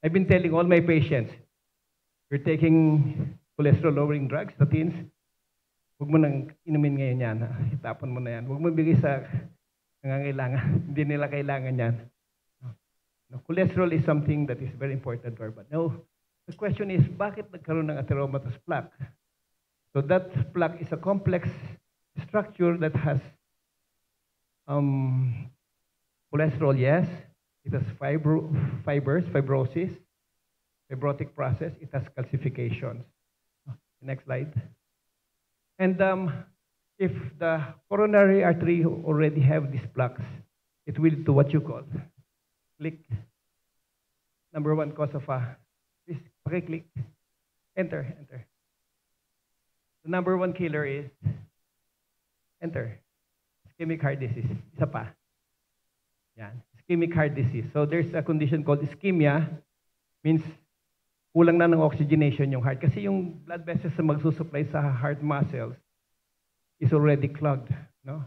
I've been telling all my patients, you're taking cholesterol-lowering drugs, statins, huwag mo nang inumin ngayon yan. Ha? Itapon mo na yan. Huwag mo bigay sa nangangailangan. Hindi nila kailangan yan. No, cholesterol is something that is very important to our body. Now, the question is, bakit nagkaroon ng atheromatous plaque? So that plaque is a complex structure that has cholesterol, yes. It has fibers, fibrosis, fibrotic process. It has calcifications. Next slide. And if the coronary artery already have these plaques, it will do what you call click. Number one cause of please click, enter. The number one killer is enter. Ischemic heart disease. Isa pa. Yan. Ischemic heart disease. So there's a condition called ischemia, means kulang na ng oxygenation yung heart. Kasi yung blood vessels na magsusupply sa heart muscles is already clogged. No?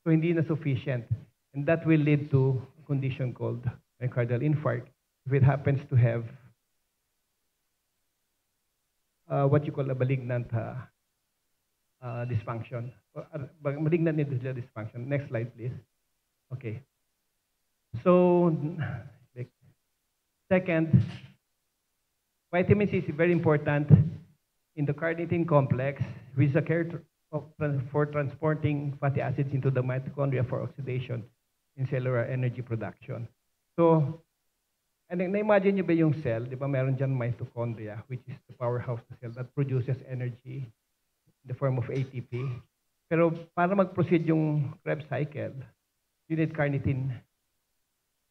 So hindi na sufficient. And that will lead to a condition called myocardial infarct if it happens to have what you call a malignant dysfunction. Malignant endothelial dysfunction. Next slide, please. Okay. So, second, vitamin C is very important in the carnitine complex, which is a care for transporting fatty acids into the mitochondria for oxidation in cellular energy production. So, and na-imagine nyo ba yung cell, di ba meron dyan mitochondria, which is the powerhouse of the cell that produces energy in the form of ATP. Pero para mag-proceed yung Krebs cycle, you need carnitine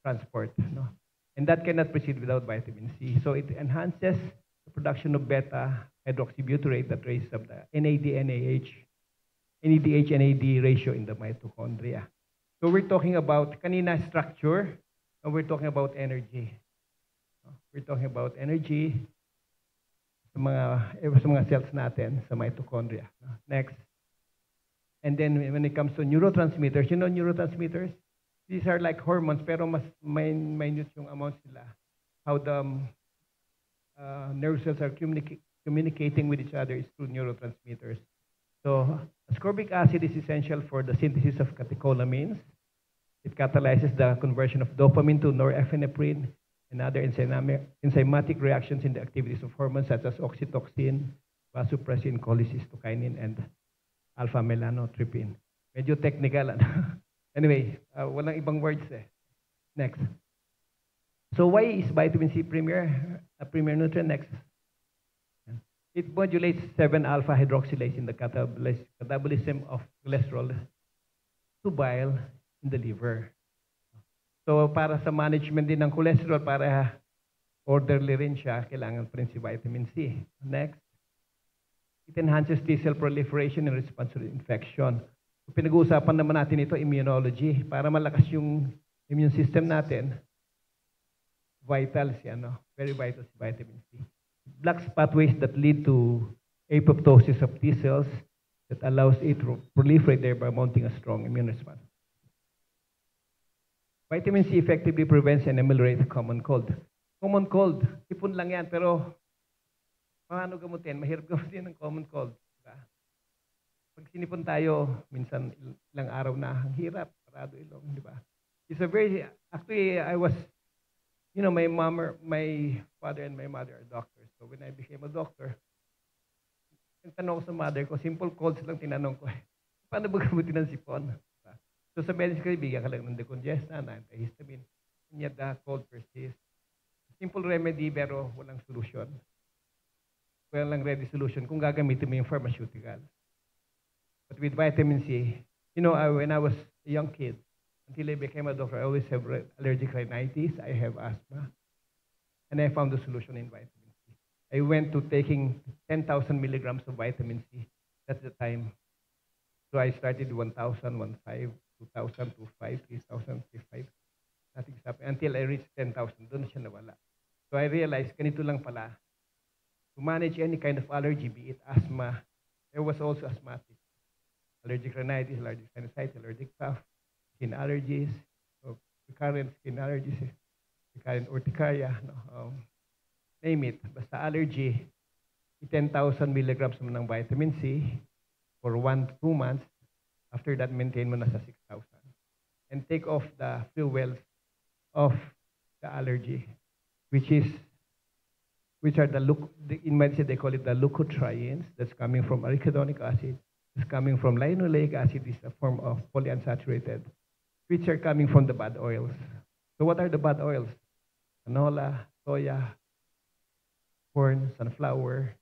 transport. No? And that cannot proceed without vitamin C. So it enhances the production of beta hydroxybutyrate that raises up the NAD-NAD ratio in the mitochondria. So we're talking about kanina structure, and we're talking about energy. We're talking about energy sa mga cells natin, sa mitochondria. Next. And then when it comes to neurotransmitters, you know neurotransmitters? These are like hormones, pero mas minute yung amounts nila. How the nerve cells are communicating with each other is through neurotransmitters. So ascorbic acid is essential for the synthesis of catecholamines. It catalyzes the conversion of dopamine to norepinephrine and other enzymatic reactions in the activities of hormones such as oxytocin, vasopressin, cholecystokinin, and alpha-melanotripsin. Medyo technical. Anyway, walang ibang words eh. Next. So why is vitamin C a premier nutrient? Next. It modulates 7-alpha hydroxylase in the catabolism of cholesterol to bile in the liver. So para sa management din ng cholesterol, para orderly rin siya, kailangan pa rin si vitamin C. Next. It enhances T-cell proliferation and response to infection. So, pinag-uusapan naman natin ito, immunology. Para malakas yung immune system natin, vital siya, no? Very vital si vitamin C. Blocks pathways that lead to apoptosis of T-cells that allows it to proliferate, thereby mounting a strong immune response. Vitamin C effectively prevents and ameliorates common cold. Common cold, ipon lang yan, pero paano gamutin? Mahirap gamutin ng common cold. Diba? Pag sinipon tayo, minsan ilang araw na, ang hirap, parado ilong, di ba? It's a very, actually, I was, you know, my father and my mother are doctors. So when I became a doctor, yung tanong ko sa mother ko, simple colds lang tinanong ko. Paano ba gamutin ng sipon? So sa medical, bigyan ka lang ng decongestant, antihistamine, and yet the cold persists. Simple remedy, pero walang solution. Walang ready solution kung gagamitin mo yung pharmaceutical. But with vitamin C, you know, when I was a young kid, until I became a doctor, I always have allergic rhinitis, I have asthma, and I found the solution in vitamin C. I went to taking 10,000 milligrams of vitamin C. That's the time. So I started 1,000, 1,500. 2,000, 2,500, 3,000, 3,500. Nothing's happened. Until I reached 10,000, doon na siya nawala. So I realized, ganito lang pala. To manage any kind of allergy, be it asthma, I was also asthmatic. Allergic rhinitis, allergic sinusitis, allergic cough, skin allergies, recurrent skin allergies, recurrent urticaria, no? name it, basta allergy, 10,000 milligrams mo ng vitamin C for 1 to 2 months. After that, maintain mo na sa 6,000. And take off the fuels of the allergy, which are in medicine they call it the leukotrienes. That's coming from arachidonic acid. It's coming from linoleic acid. Is a form of polyunsaturated, which are coming from the bad oils. So what are the bad oils? Canola, soya, corn, sunflower,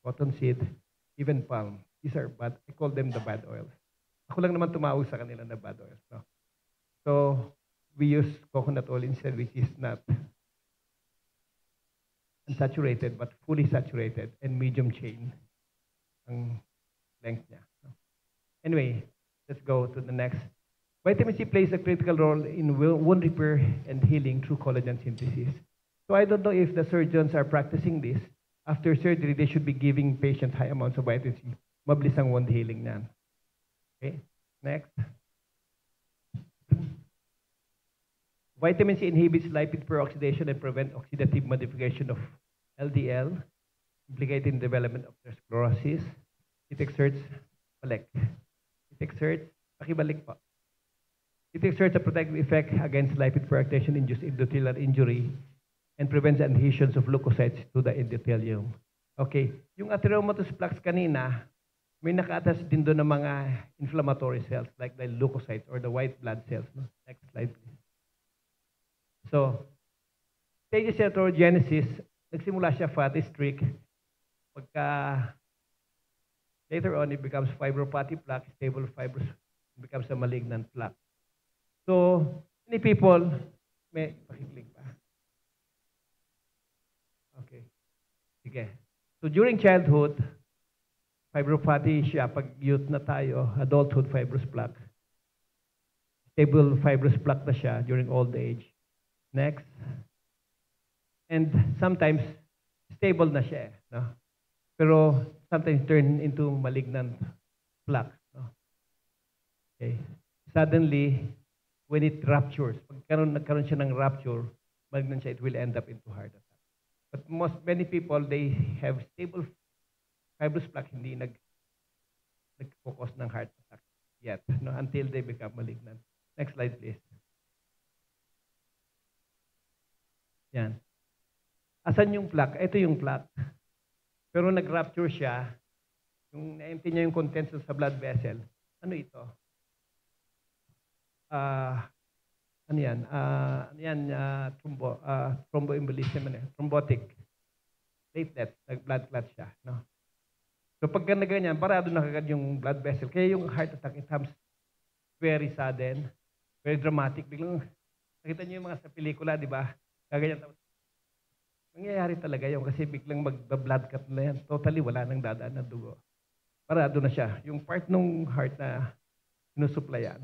cottonseed, even palm. These are bad. I call them the bad oils. Ako lang naman tumawag sa kanila na bad oils. No? So we use coconut oil instead, which is not unsaturated but fully saturated and medium chain ang length niya. No? Anyway, let's go to the next. Vitamin C plays a critical role in wound repair and healing through collagen synthesis. So I don't know if the surgeons are practicing this. After surgery, they should be giving patients high amounts of vitamin C. Mabilis ang wound healing niyan. Okay, next. Vitamin C inhibits lipid peroxidation and prevent oxidative modification of LDL, implicating development of atherosclerosis. It exerts, pakibalik po. It exerts a protective effect against lipid peroxidation-induced endothelial injury and prevents adhesions of leukocytes to the endothelium. Okay, yung atheromatous plaques kanina, may naka-attach din doon ng mga inflammatory cells like the leukocytes or the white blood cells. No? Next slide, please. So, stages of atherogenesis, nagsimula siya fatty streak. Pagka later on, it becomes fibropathy plaque, stable fibrous, it becomes a malignant plaque. So, many people, may pakiclick pa. Okay. Sige. So, during childhood, fibropathy siya. Pag youth na tayo, adulthood, fibrous plaque. Stable fibrous plaque na siya during old age. Next. And sometimes, stable na siya. No? Pero sometimes turn into malignant plaque. No? Okay. Suddenly, when it ruptures, pag nagkaroon siya ng rupture, malignant siya, it will end up into heart attack. But many people, they have stable fibrous plaque, hindi nag-focus ng heart attack yet, no, until they become malignant. Next slide, please. Yan. Asan yung plaque? Ito yung plaque. Pero nag-rupture siya, yung na-empty niya yung contents sa blood vessel. Ano ito? Ano yan? Thromboembolism, thrombotic platelet, nag-blood clot siya. No? So pagka na ganyan, parado na kagad yung blood vessel. Kaya yung heart attack, it comes very sudden, very dramatic. Biglang, nakita niyo yung mga sa pelikula, di ba? Kaganyan. Nangyayari talaga yun kasi biglang mag-blood clot na yan. Totally wala nang dadaan na dugo. Parado na siya. Yung part ng heart na sinusuplayan,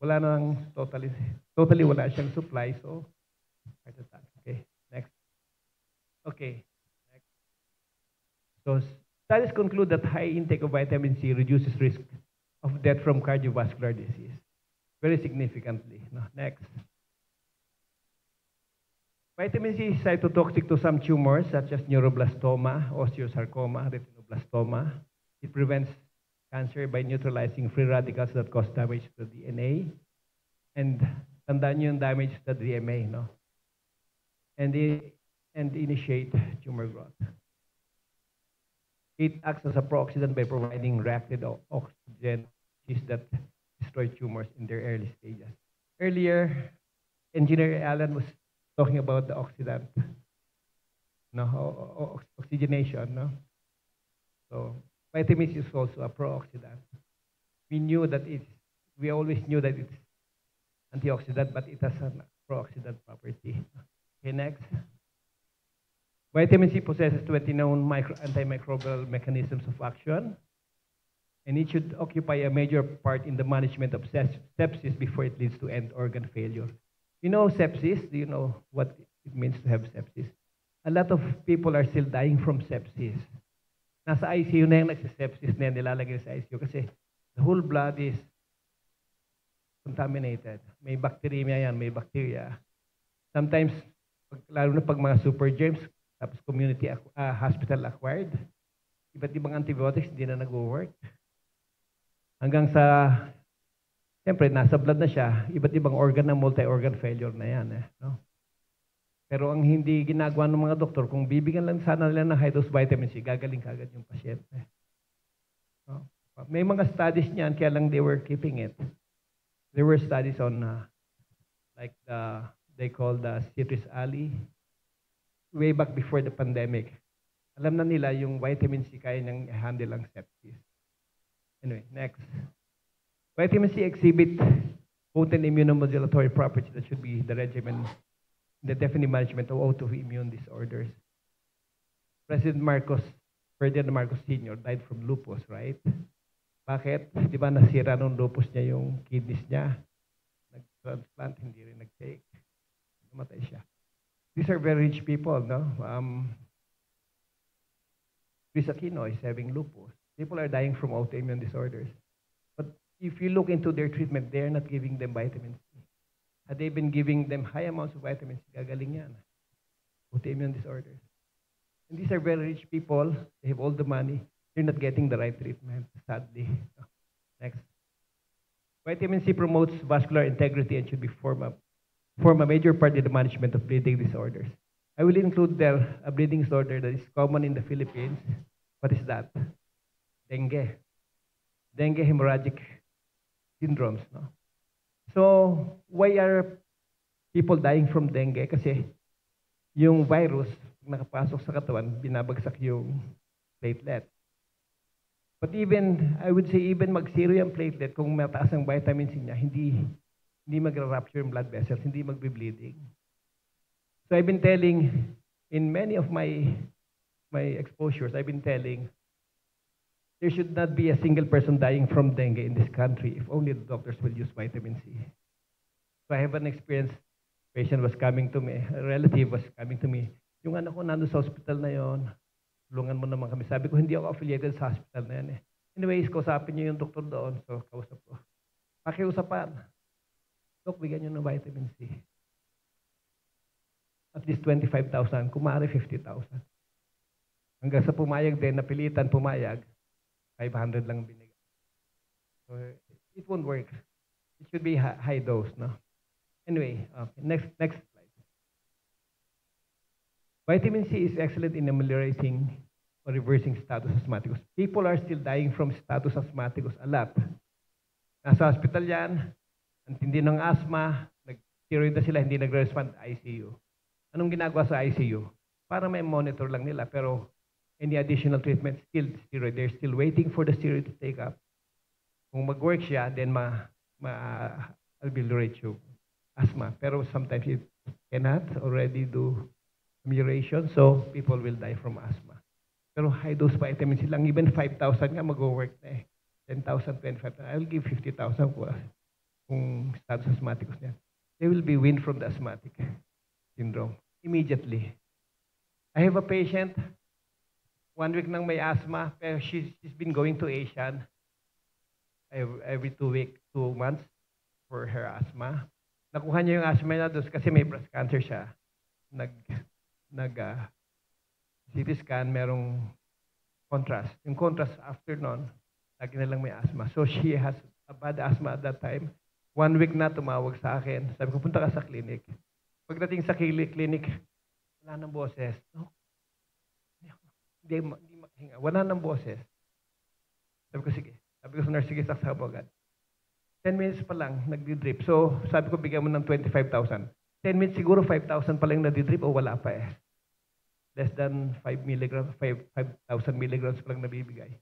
wala nang totally wala siyang supply. So, heart attack. Okay, next. Okay, next. So, studies conclude that high intake of vitamin C reduces risk of death from cardiovascular disease very significantly. No? Next. Vitamin C is cytotoxic to some tumors such as neuroblastoma, osteosarcoma, retinoblastoma. It prevents cancer by neutralizing free radicals that cause damage to the DNA. And tandaan nyo yung damage to the DMA, no? And initiate tumor growth. It acts as a pro-oxidant by providing reactive oxygen that destroy tumors in their early stages. Earlier, Engineer Allen was talking about the oxidant, no, oxygenation, no. So vitamin C is also a pro-oxidant. We always knew that it's antioxidant, but it has a pro-oxidant property. Okay, next. Vitamin C possesses 20 known antimicrobial mechanisms of action, and it should occupy a major part in the management of sepsis before it leads to end organ failure. You know sepsis? Do you know what it means to have sepsis? A lot of people are still dying from sepsis. Nasa ICU na yung nagsisepsis na yan, nilalagay sa ICU kasi the whole blood is contaminated. May bacteremia yan, may bacteria. Sometimes, lalo na pag mga super germs, tapos community hospital acquired, iba't ibang antibiotics hindi na nag-work. Hanggang sa, siyempre, nasa blood na siya, iba't ibang organ na multi-organ failure na yan. No? Pero ang hindi ginagawa ng mga doktor, kung bibigyan lang sana nila ng high-dose vitamin C, gagaling kagad yung pasyente. No? May mga studies niyan, kaya lang they were keeping it. There were studies on, like they call the citrus alley, way back before the pandemic. Alam na nila yung vitamin C kaya niyang handle ang sepsis. Anyway, next. Vitamin C exhibit potent immunomodulatory properties that should be the regimen, the definitive management of autoimmune disorders. President Ferdinand Marcos Sr. died from lupus, right? Bakit? Di ba nasira nung lupus niya yung kidneys niya? Nag-transplant, hindi rin nag-take. Namatay siya. These are very rich people, no? Chris Aquino is having lupus. People are dying from autoimmune disorders. But if you look into their treatment, they're not giving them vitamin C. Had they been giving them high amounts of vitamin C, gagaling yan. Autoimmune disorders. And these are very rich people. They have all the money. They're not getting the right treatment, sadly. Next. Vitamin C promotes vascular integrity and should be form a major part in the management of bleeding disorders. I will include there a bleeding disorder that is common in the Philippines. What is that? Dengue. Dengue hemorrhagic syndromes. No? So, why are people dying from dengue? Kasi yung virus, nakapasok sa katawan, binabagsak yung platelet. But even, I would say, even mag-zero yung platelet, kung mataas ang vitamin C niya, hindi magra-rupture yung blood vessels, hindi magbe-bleeding. So I've been telling, in many of my exposures, I've been telling, there should not be a single person dying from dengue in this country if only the doctors will use vitamin C. So I have an experience, patient was coming to me, a relative was coming to me, yung anak ko nandun sa hospital na yon, tulungan mo naman kami. Sabi ko, hindi ako affiliated sa hospital na yan eh. Anyways, kausapin niyo yung doktor doon, so kausap ko. Pakiusapan. Dok, bigyan niyo ng vitamin C. At least 25,000, kung maaari 50,000. Hanggang sa pumayag din, napilitan pumayag, 500 lang binigay. So, it won't work. It should be high dose, no? Anyway, okay, next slide. Vitamin C is excellent in ameliorating or reversing status asthmaticus. People are still dying from status asthmaticus a lot. Nasa hospital yan, ang tindi ng asthma, nag-steroid na sila, hindi nagre-respond ICU. Anong ginagawa sa ICU? Para may monitor lang nila, pero any additional treatment, still steroid. They're still waiting for the steroid to take up. Kung mag-work siya, then ma-ameliorate yung asthma. Pero sometimes it cannot already do amelioration, so people will die from asthma. Pero high-dose vitamin C lang, even 5,000 nga mag-work na eh. 10,000, 25,000. I will give 50,000 kung status asthmaticus niya. They will be weaned from the asthmatic syndrome immediately. I have a patient, 1 week nang may asthma, pero she's been going to Asian every 2 months for her asthma. Nakuha niya yung asthma niya doon kasi may breast cancer siya. CT scan, merong contrast. Yung contrast after nun, lagi na lang may asthma. So she has a bad asthma at that time. 1 week na tumawag sa akin. Sabi ko, punta ka sa clinic. Pagdating sa clinic, wala nang boses. No? Hindi makahinga. Wala nang boses. Sabi ko, sige. Sabi ko sa nurse, sige, saksa mo agad. 10 minutes pa lang, nagdi-drip. So, sabi ko, bigyan mo ng 25,000. 10 minutes siguro, 5,000 pa lang nagdi-drip o wala pa eh. Less than 5,000 milligrams pa lang nabibigay.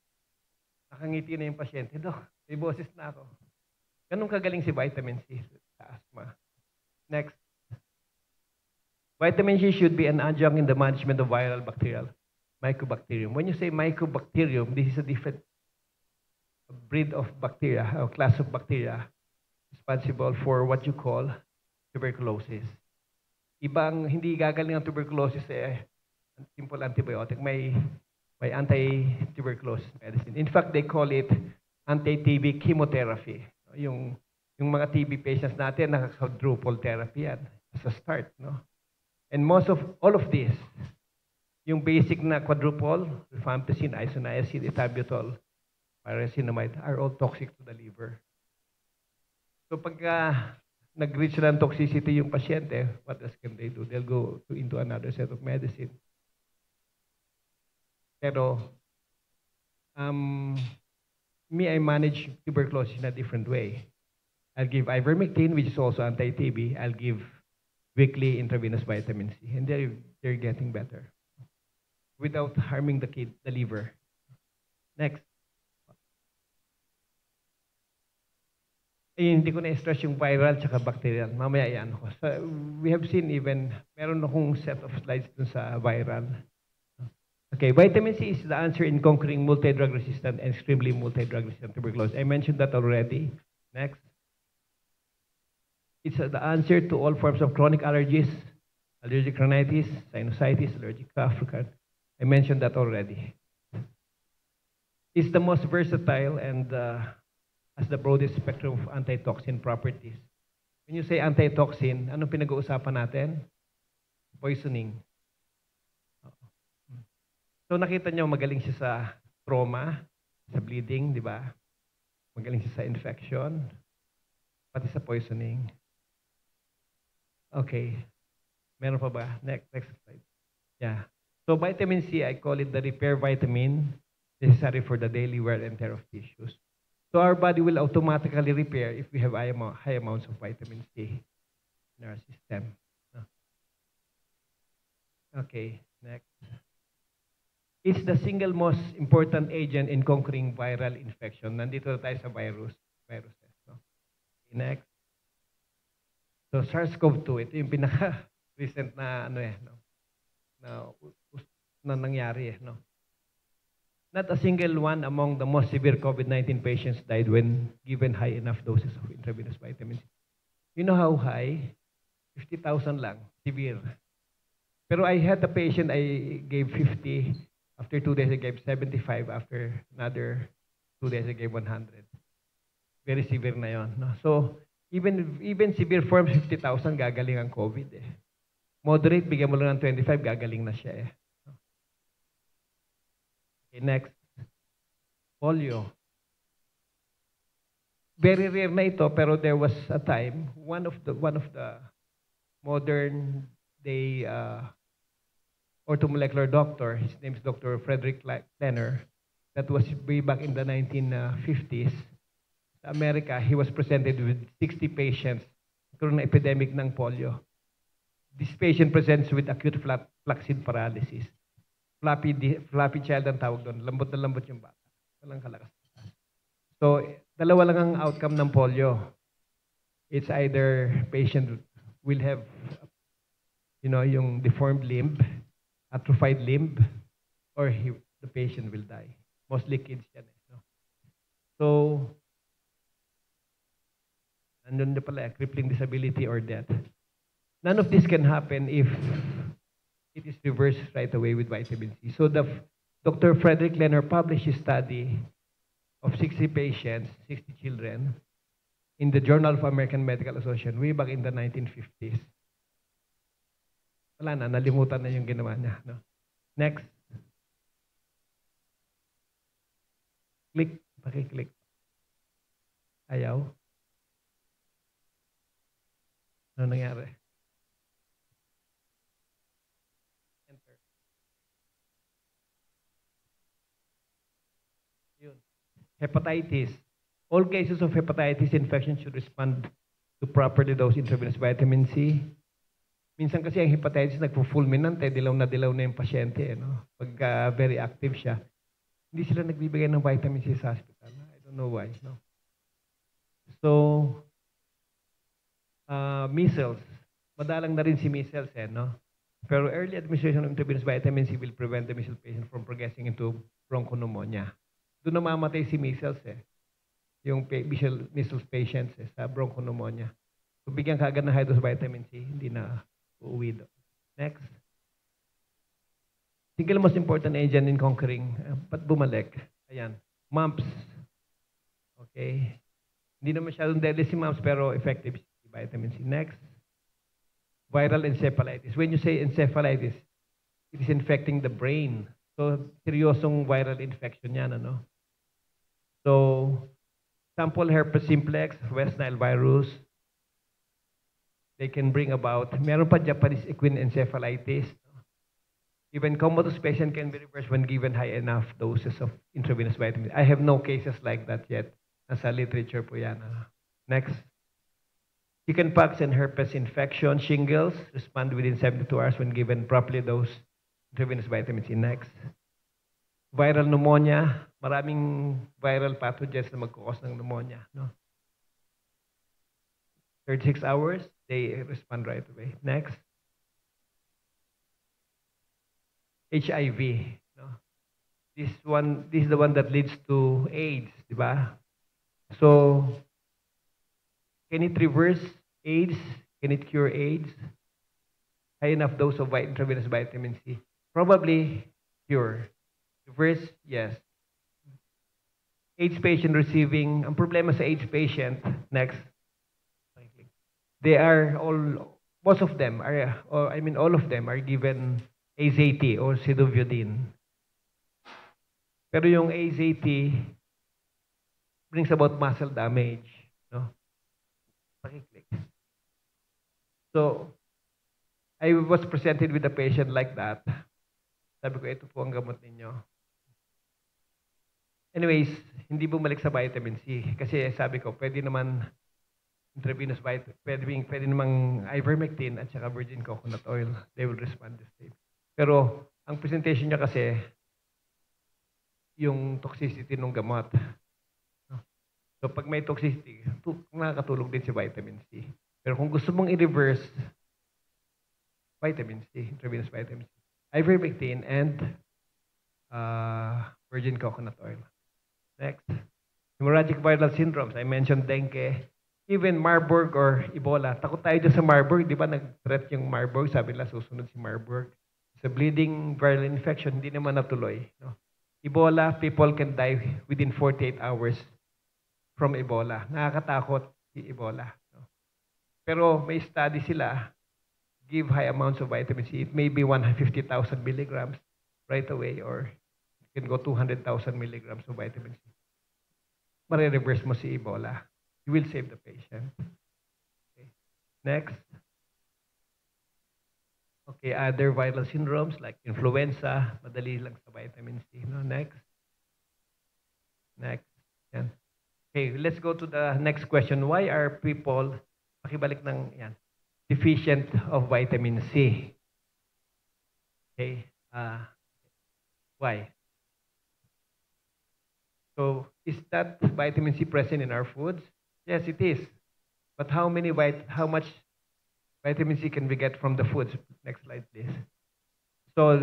Nakangiti na yung pasyente. Dok, may boses na ako. Ganun kagaling si vitamin C sa asthma. Next. Vitamin C should be an adjunct in the management of viral bacterial mycobacterium. When you say mycobacterium, this is a different breed of bacteria, or class of bacteria responsible for what you call tuberculosis. Ibang hindi gagaling ang tuberculosis simple antibiotic. May anti-tuberculosis medicine. In fact, they call it anti-TB chemotherapy. Yung mga TB patients natin, naka-quadruple therapy yan as a start, no? And most of all of this, yung basic na quadruple, rifampicin, isoniazid, ethambutol, pyrazinamide, are all toxic to the liver. So pagka nag-reach lang toxicity yung pasyente, what else can they do? They'll go into another set of medicine. Pero, me, I manage tuberculosis in a different way. I'll give ivermectin, which is also anti-TB. I'll give weekly intravenous vitamin C, and they're getting better without harming the liver. Next. Hindi ko na-stress yung viral tsaka bacterial. Mamaya yan ko. So, we have seen even, meron akong set of slides dun sa viral. Okay, vitamin C is the answer in conquering multi-drug resistant and extremely multi-drug resistant tuberculosis. I mentioned that already. Next. It's the answer to all forms of chronic allergies, allergic rhinitis, sinusitis, allergic African. I mentioned that already. It's the most versatile and has the broadest spectrum of antitoxin properties. When you say antitoxin, anong pinag-uusapan natin? Poisoning. So nakita nyo, magaling siya sa trauma, sa bleeding, di ba? Magaling siya sa infection, pati sa poisoning. Okay. Meron pa ba? Next slide. Yeah. So vitamin C, I call it the repair vitamin necessary for the daily wear and tear of tissues. So our body will automatically repair if we have high amounts of vitamin C in our system. Okay, next. It's the single most important agent in conquering viral infection. Nandito na tayo sa viruses. No? Okay, next. So SARS-CoV-2, ito yung pinaka-recent na na nangyari. No? Not a single one among the most severe COVID-19 patients died when given high enough doses of intravenous vitamin C. You know how high? 50,000 lang, severe. Pero I had a patient, I gave 50. After 2 days, I gave 75. After another 2 days, I gave 100. Very severe na yon. No? So, even severe forms, 50,000, gagaling ang COVID. Eh. Moderate, bigyan mo lang ng 25, gagaling na siya. Eh. Okay, next. Polio. Very rare na ito, pero there was a time, one of the modern day orthomolecular doctor, his name is Dr. Frederick Klenner, that was way back in the 1950s. Sa America, he was presented with 60 patients nagkaroon ng epidemic ng polio. This patient presents with acute flaccid paralysis. Floppy child ang tawag doon. Lambot na lambot yung bata. Walang kalakas. So, dalawa lang ang outcome ng polio. It's either patient will have, yung deformed limb, atrophied limb, or the patient will die. Mostly kids yan. No? So, nandun na pala, crippling disability or death. None of this can happen if it is reversed right away with vitamin C. So, Dr. Frederick Klenner published a study of 60 patients, 60 children, in the Journal of American Medical Association way back in the 1950s. Wala na, nalimutan na yung ginawa niya. No? Next. Click. Paki-click. Ayaw. Ano nangyari? Enter. Yun. Hepatitis. All cases of hepatitis infection should respond to properly dosed intravenous vitamin C. Minsan kasi ang hepatitis nagpo-fulminant, dilaw na yung pasyente. No? Pagka very active siya, hindi sila nagbibigay ng vitamin C sa hospital. I don't know why. No? So, measles. Madalang na rin si measles. No? Pero early administration of intravenous vitamin C will prevent the measles patient from progressing into bronchopneumonia. Doon namamatay si measles. Yung measles patients sa bronchopneumonia. So, bigyan ka agad ng high dose vitamin C, hindi na uuwi doon. Next. Single most important agent in conquering. Ba't bumalik? Ayan. Mumps. Okay. Hindi na masyadong deadly si mumps pero effective si vitamin C. Next. viral encephalitis. When you say encephalitis, it is infecting the brain. So, seryosong viral infection yan, ano? So, sample herpes simplex, West Nile virus, they can bring about, meron pa Japanese equine encephalitis. Even comatose patient can be reversed when given high enough doses of intravenous vitamins. I have no cases like that yet. Nasa literature po yan. Next. Chickenpox and herpes infection, shingles, respond within 72 hours when given properly dosed intravenous vitamins C. Next. Viral pneumonia, maraming viral pathogens na magkukos ng pneumonia. No? 36 hours, they respond right away. Next. HIV. No? This is the one that leads to AIDS, di ba? So, can it reverse AIDS? Can it cure AIDS? High enough dose of intravenous vitamin C? Probably cure. Reverse, yes. AIDS patient receiving, ang problema sa AIDS patient, next. They are all, most of them are, or I mean all of them are given AZT or Sidoviodine. Pero yung AZT brings about muscle damage. No? Pakiclick. So, I was presented with a patient like that. Sabi ko, ito po ang gamot ninyo. Anyways, hindi bumalik sa vitamin C. Kasi sabi ko, pwede naman intravenous vitamin, pwede namang ivermectin at saka virgin coconut oil. They will respond the same. Pero, ang presentation niya kasi, yung toxicity ng gamot. So, pag may toxicity, nakakatulog din si vitamin C. Pero kung gusto mong i-reverse, vitamin C, intravenous vitamin C, ivermectin and virgin coconut oil. Next. Hemorrhagic viral syndromes. I mentioned dengue. Even Marburg or Ebola. Takot tayo dyan sa Marburg. Di ba nag-threat yung Marburg? Sabi nila susunod si Marburg. Sa bleeding viral infection, hindi naman natuloy. No? Ebola, people can die within 48 hours from Ebola. Nakakatakot si Ebola. No? Pero may study sila, give high amounts of vitamin C. It may be 150,000 milligrams right away or it can go 200,000 milligrams of vitamin C. Mare-reverse mo si Ebola. You will save the patient. Okay. Next. Okay, other viral syndromes like influenza, madali lang sa vitamin C. No? Next. Next. Yan. Okay, let's go to the next question. Why are people, pakibalik ng yan, deficient of vitamin C? Okay. Why? So, is that vitamin C present in our foods? Yes, it is. But how much vitamin C can we get from the foods? Next slide, please. So,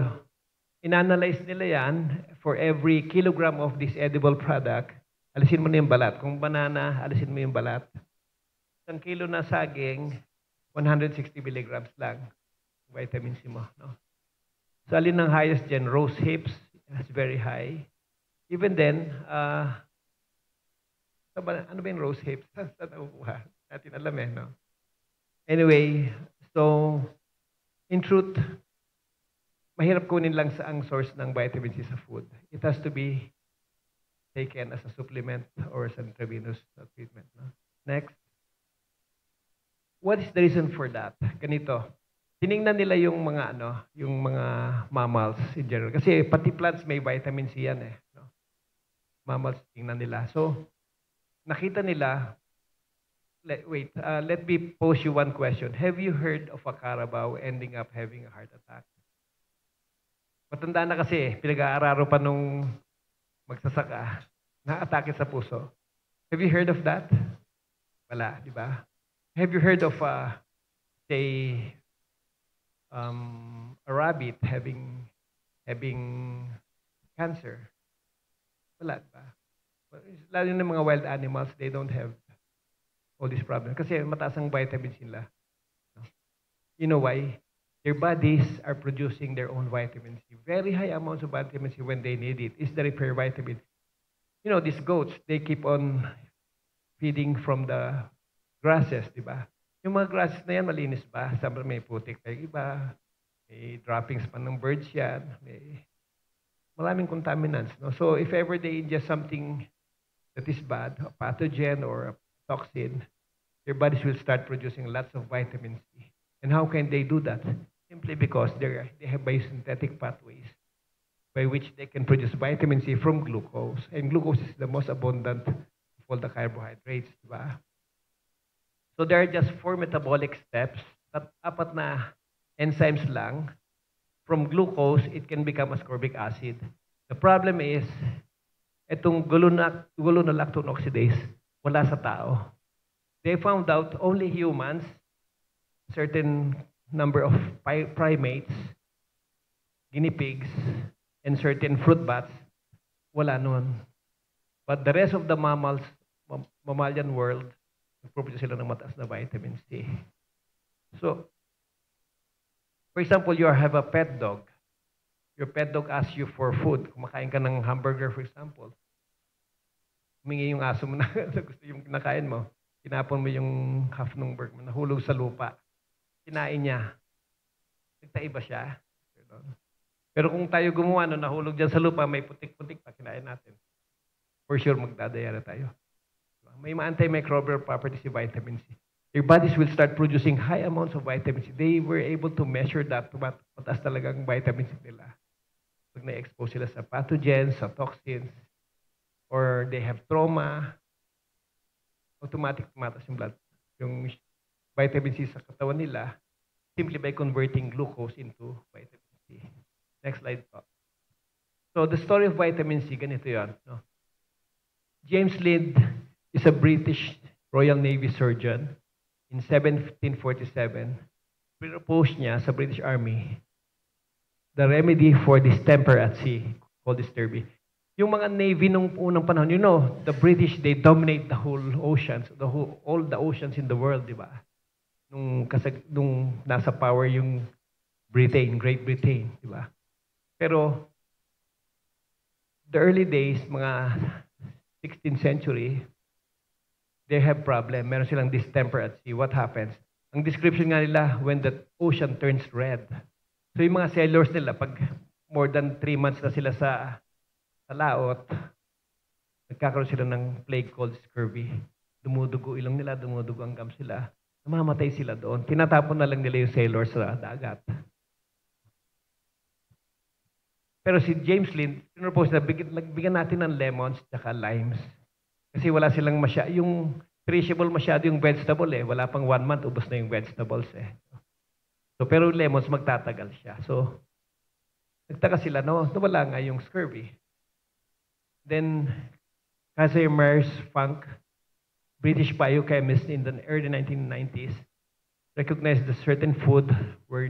in-analyze nila yan for every kilogram of this edible product, alisin mo na yung balat. Kung banana, alisin mo yung balat. Isang kilo na saging, 160 milligrams lang vitamin C mo. No? So, alin ang highest dyan? Rose hips, that's very high. Even then, ano ba yung rose hips? Saan nakukuha? Natin alam eh, no? Anyway, so, in truth, mahirap kunin lang sa ang source ng vitamin C sa food. It has to be taken as a supplement or as an intravenous treatment. No? Next. What is the reason for that? Ganito. Tiningnan nila yung mga mammals in general. Kasi pati plants may vitamin C yan eh. No? Mammals, tingnan nila. So, nakita nila, let me pose you one question. Have you heard of a carabao ending up having a heart attack? Matanda na kasi, pinag-aararo pa nung magsasaka, na-atake sa puso. Have you heard of that? Wala, di ba? Have you heard of, say, a rabbit having cancer? Wala, di ba? Lalo ng mga wild animals, they don't have all these problems. Kasi mataas ang vitamins nila. You know why? Their bodies are producing their own vitamin C. Very high amounts of vitamin C when they need it. It's the repair vitamin. You know, these goats, they keep on feeding from the grasses, di ba? Yung mga grasses na yan, malinis ba? Sabi may putik pa yung iba, may droppings pa ng birds yan, may maraming contaminants. No? So if ever they ingest something that is bad, a pathogen or a toxin, their bodies will start producing lots of vitamin C. And how can they do that? Simply because they have biosynthetic pathways by which they can produce vitamin C from glucose. And glucose is the most abundant of all the carbohydrates, di ba? So there are just 4 metabolic steps at apat na enzymes lang. From glucose, it can become ascorbic acid. The problem is, itong gulonolactone oxidase, wala sa tao. They found out only humans, certain number of primates, guinea pigs, and certain fruit bats, wala nun. But the rest of the mammals, mammalian world, nagproduce sila ng mataas na vitamin C. So, for example, you have a pet dog. Your pet dog asks you for food. Kumakain ka ng hamburger, for example. Humingi yung aso mo na gusto yung kinakain mo. Kinapon mo yung half ng burger mo, nahulog sa lupa. Kinain niya. Nagtae ba siya? Pero kung tayo gumawa no, nahulog dyan sa lupa, may putik-putik pa, kinain natin. For sure, magdadayara tayo. May antimicrobial properties si vitamin C. Your bodies will start producing high amounts of vitamin C. They were able to measure that, mataas talagang vitamin C nila. Pag na-expose sila sa pathogens, sa toxins, or they have trauma, automatic tumataas yung blood, yung vitamin C sa katawan nila, simply by converting glucose into vitamin C. Next slide po. So the story of vitamin C, ganito yun. No? James Lind is a British Royal Navy surgeon. In 1747, propose niya sa British Army the remedy for distemper at sea, called scurvy. Yung mga Navy nung unang panahon, you know, the British, they dominate the whole oceans, all the oceans in the world, di ba? Nung nasa power yung Britain, Great Britain, di ba? Pero, the early days, mga 16th century, they have problem. Meron silang distemper at sea. What happens? Ang description nga nila, when the ocean turns red. So yung mga sailors nila, pag more than 3 months na sila sa laot, nagkakaroon sila ng plague called scurvy. Dumudugo ilong nila, dumudugo ang gums sila. Namamatay sila doon. Tinatapon na lang nila yung sailors sa dagat. Pero si James Lind, pinropose na bigyan natin ng lemons at limes. Kasi wala silang yung perishable masyado yung vegetable eh. Wala pang 1 month, ubos na yung vegetables eh. So, pero lemons, magtatagal siya. So, nagtaka sila, nawala nga yung scurvy. Then, Casimir Funk, British biochemist in the early 1990s, recognized that certain food were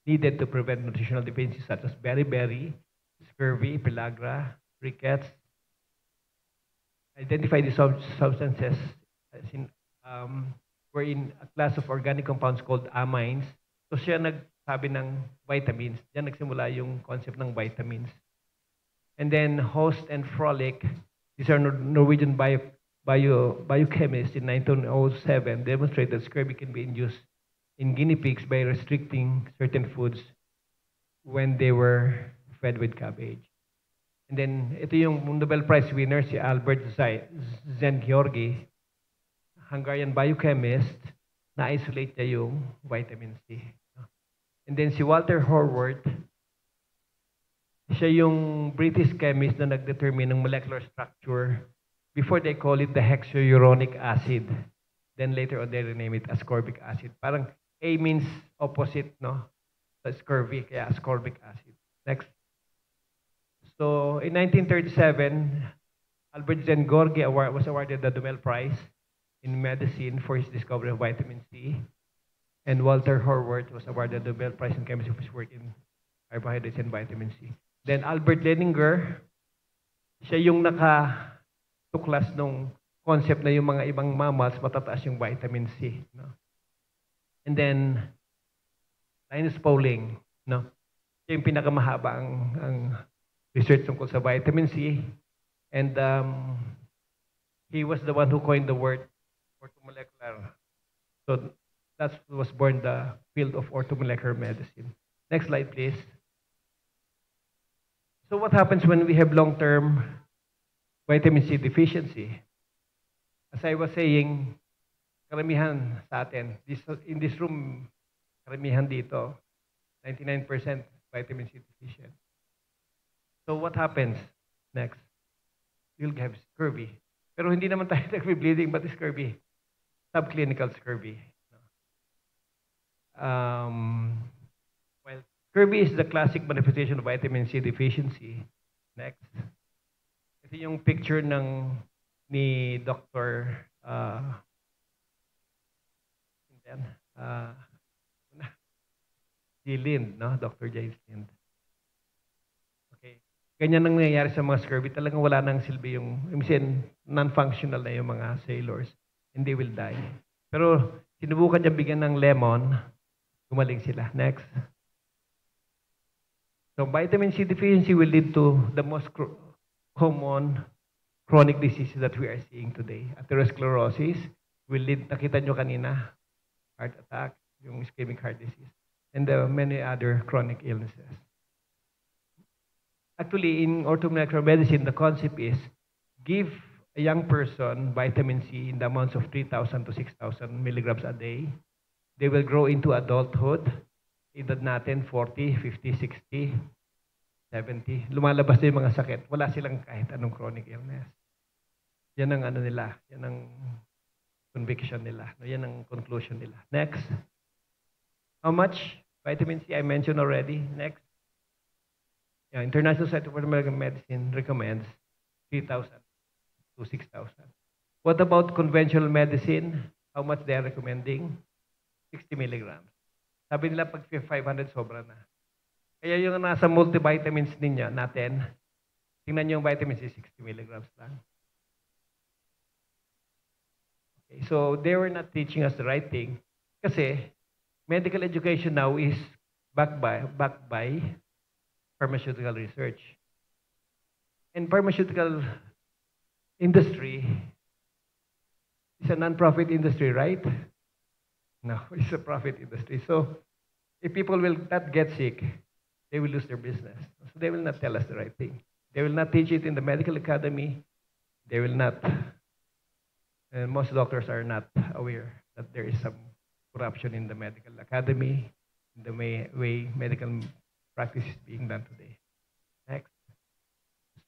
needed to prevent nutritional deficiencies such as beriberi, scurvy, pellagra, rickets. Identify the substances were in a class of organic compounds called amines. So siya nagsabi ng vitamins. Diyan nagsimula yung concept ng vitamins. And then Host and Frolic, these are Norwegian biochemists in 1907, demonstrated scurvy can be induced in guinea pigs by restricting certain foods when they were fed with cabbage. And then, ito yung Nobel Prize winner, si Albert Szent-Györgyi, Hungarian biochemist, na-isolate niya yung vitamin C. And then si Walter Horwath, siya yung British chemist na nag-determine ng molecular structure before they call it the hexauronic acid. Then later on, they rename it ascorbic acid. Parang A means opposite, no? Sa scurvy, kaya ascorbic acid. Next. So, in 1937, Albert Szent-Györgyi was awarded the Nobel Prize in Medicine for his discovery of vitamin C. And Walter Horwath was awarded the Nobel Prize in Chemistry for his work in carbohydrates and vitamin C. Then Albert Leninger, siya yung nakatuklas nung concept na yung mga ibang mammals matataas yung vitamin C. No? And then, Linus Pauling, no? Siya yung pinakamahaba ang research tungkol sa vitamin C. And he was the one who coined the word orthomolecular. So, That was born the field of orthomolecular medicine. Next slide, please. So what happens when we have long-term vitamin C deficiency? As I was saying, karamihan sa atin, in this room, karamihan dito, 99% vitamin C deficient. So what happens next? You'll have scurvy. Pero hindi naman tayo nagbe-bleeding, but scurvy. Subclinical scurvy. Well, scurvy is the classic manifestation of vitamin C deficiency. Next. Ito yung picture ni Dr. J. Lind, no? Dr. James Lind. Okay. Ganyan ang nangyayari sa mga scurvy. Talagang wala nang silbi yung, non-functional na yung mga sailors and they will die. Pero sinubukan niya bigyan ng lemon, gumaling sila. Next. So vitamin C deficiency will lead to the most common chronic diseases that we are seeing today. Atherosclerosis will lead, nakita nyo kanina, heart attack, yung ischemic heart disease, and many other chronic illnesses. Actually, in orthomolecular medicine, the concept is give a young person vitamin C in the amounts of 3,000 to 6,000 milligrams a day. They will grow into adulthood. Edad natin, 40, 50, 60, 70. Lumalabas na yung mga sakit. Wala silang kahit anong chronic illness. Yan ang ano nila. Yan ang conviction nila. Yan ang conclusion nila. Next. How much vitamin C? I mentioned already. Next. Yeah, International Society for American Medicine recommends 3,000 to 6,000. What about conventional medicine? How much they are recommending? 60 milligrams. Sabi nila pag 500 sobra na. Kaya yung nasa multivitamins natin, tingnan nyo yung vitamin C, 60 milligrams lang. Okay, so they were not teaching us the right thing kasi medical education now is backed by pharmaceutical research. And pharmaceutical industry is a non-profit industry, right? No, it's a profit industry. So if people will not get sick, they will lose their business. So they will not tell us the right thing. They will not teach it in the medical academy. They will not. And most doctors are not aware that there is some corruption in the medical academy, in the way medical practice is being done today. Next.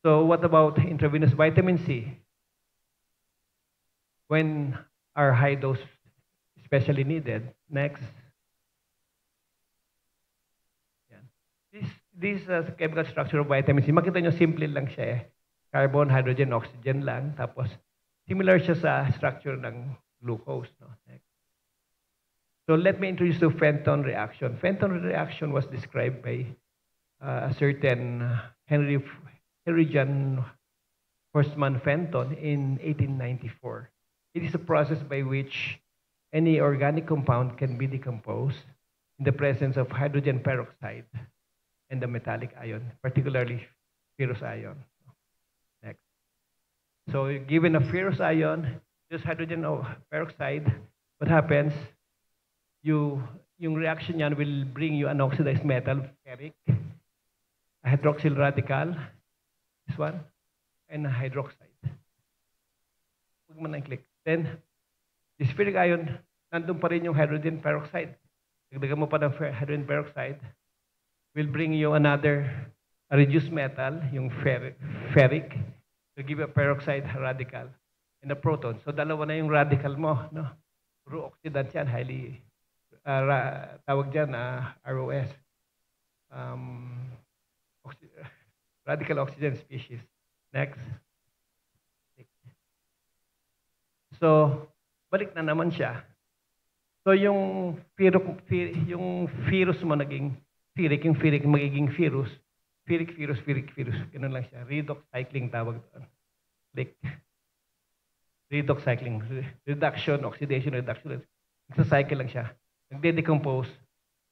So what about intravenous vitamin C? When are high dose especially needed? Next. This chemical structure of vitamin C, makita nyo simple lang siya eh. Carbon, hydrogen, oxygen lang. Tapos similar siya sa structure ng glucose. No? Next. So let me introduce the Fenton reaction. Fenton reaction was described by a certain Henry John Horstman Fenton in 1894. It is a process by which any organic compound can be decomposed in the presence of hydrogen peroxide and the metallic ion, particularly ferrous ion. Next. So given a ferrous ion, just hydrogen peroxide, what happens? Yung reaction yan will bring you an oxidized metal, ferric, a hydroxyl radical, this one, and a hydroxide. Huwag mo na i-click. Then, this ferric ion, nandun pa rin yung hydrogen peroxide. Dagdagan mo pa ng hydrogen peroxide, will bring you another reduced metal, yung ferric, to give a peroxide radical and a proton. So dalawa na yung radical mo, no? Puro oxidant yan, highly, tawag dyan, ROS. Radical oxygen species. Next. So, balik na naman siya. So yung ferrous mo naging ferric, yung ferric magiging ferrous. Ferric. Ganun lang siya. Redox cycling tawag doon. Click. Redox cycling. Reduction, oxidation, reduction. Nagsa-cycle lang siya. Nagde-decompose.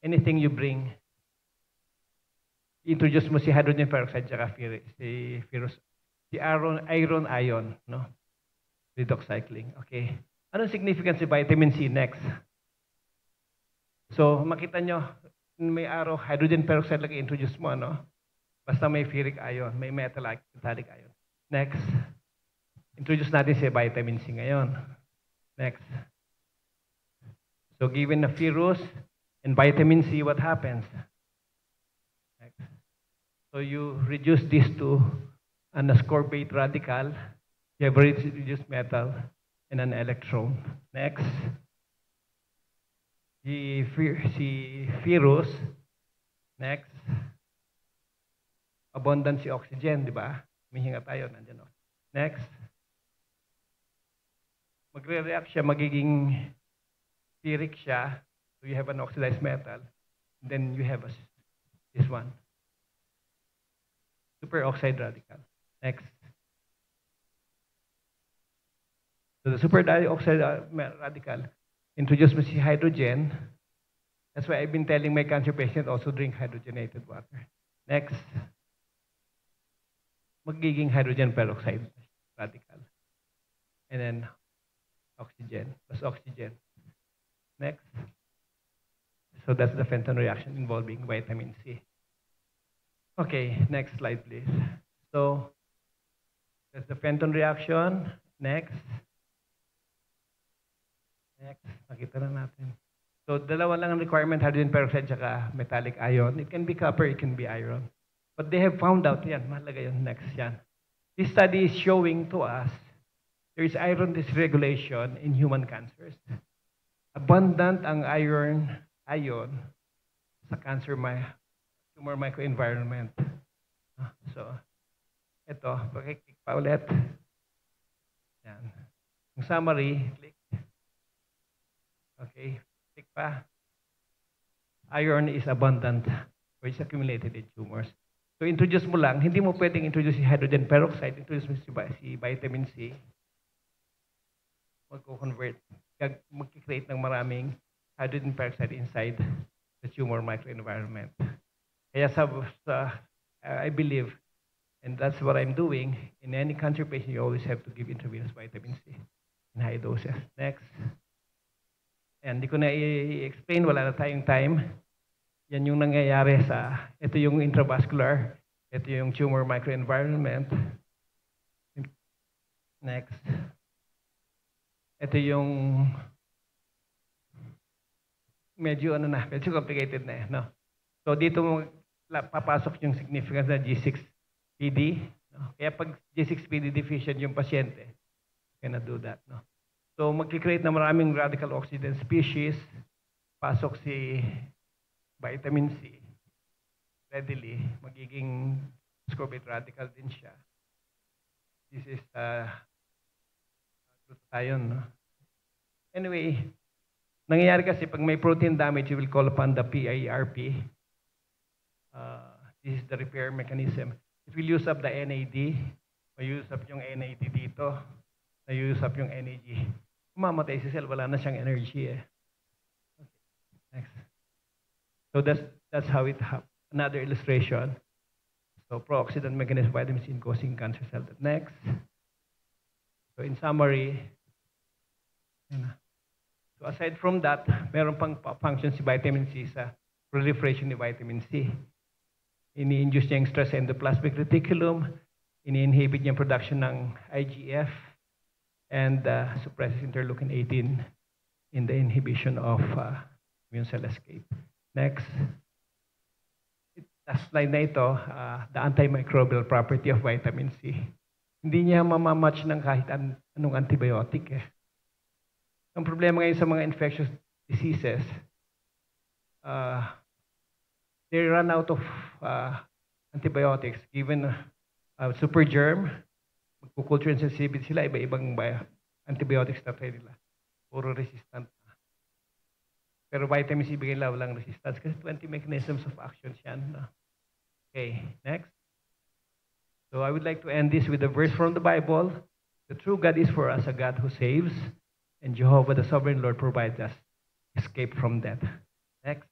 Anything you bring, introduce mo si hydrogen peroxide tsaka si ferrous. Si iron ion, no? Redox cycling. Okay. Anong significance si vitamin C? Next. So, makita nyo, may arrow, hydrogen peroxide lang i-introduce mo, ano? Basta may ferric ion, may metallic ion. Next, introduce natin si vitamin C ngayon. Next. So, given a ferrous and vitamin C, what happens? Next. So, you reduce this to an ascorbate radical. You have reduced metal and an electron. Next. Si ferrous. Next. Abundant si oxygen, di ba? Humihinga tayo, nandiyan. Next. Magre-react siya, magiging ferric siya. So you have an oxidized metal. Then you have this one. Superoxide radical. Next. So the superoxide radical introduce mo si hydrogen. That's why I've been telling my cancer patients also drink hydrogenated water. Next. Magiging hydrogen peroxide radical. And then oxygen plus oxygen. Next. So that's the Fenton reaction involving vitamin C. Okay, next slide please. So that's the Fenton reaction. Next. Next, nakita na natin. So dalawa lang ang requirement, hydrogen peroxide tsaka metallic ion. It can be copper, it can be iron. But they have found out, yan, mahalaga yun, next yan. This study is showing to us there is iron dysregulation in human cancers. Abundant ang iron sa tumor microenvironment. So, ito, pakiklik pa ulit. Yan. Yung summary, click. Okay, click pa. Iron is abundant or is accumulated in tumors. So, introduce mo lang. Hindi mo pwedeng introduce si hydrogen peroxide. Introduce mo si vitamin C. Magko-convert. Mag-create ng maraming hydrogen peroxide inside the tumor microenvironment. Kaya I believe, and that's what I'm doing, in any cancer patient, you always have to give intravenous vitamin C in high doses. Next. And di ko na i-explain, wala na tayong time. Yan yung nangyayari ito yung intravascular, ito yung tumor microenvironment. Next. Ito yung medyo complicated na no? So dito mo papasok yung significance na G6PD. No? Kaya pag G6PD deficient yung pasyente, cannot do that. No? So mag-create na maraming radical oxidant species, pasok si vitamin C, readily, magiging ascorbate radical din siya. This is glutathione. No? Anyway, nangyayari kasi pag may protein damage, you will call upon the PIRP. This is the repair mechanism. It will use up the NAD. May use up yung NAD dito. May use up yung NAG. Mamatay si cell, wala na siyang energy eh. Okay. Next. So that's how it happens. Another illustration. So pro-oxidant mechanism vitamin C in causing cancer cell death. Next. So in summary, so aside from that, meron pang function si vitamin C sa proliferation ni vitamin C. Ini-induce niya yung stress endoplasmic reticulum, ini-inhibit niya yung production ng IGF, and suppresses interleukin 18 in the inhibition of immune cell escape. Next. Last slide na ito, the antimicrobial property of vitamin C. Hindi niya mamamatch ng kahit anong antibiotic eh. Ang problema ngayon sa mga infectious diseases, they run out of antibiotics given super germ, magkukulture sensitivity sila, iba-ibang antibiotics na tayo nila. Puro resistant. Pero vitamin C bigay nila walang resistance kasi 20 mechanisms of action yan. Okay, next. So I would like to end this with a verse from the Bible. The true God is for us a God who saves, and Jehovah the sovereign Lord provides us escape from death. Next.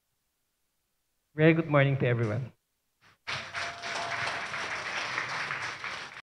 Very good morning to everyone.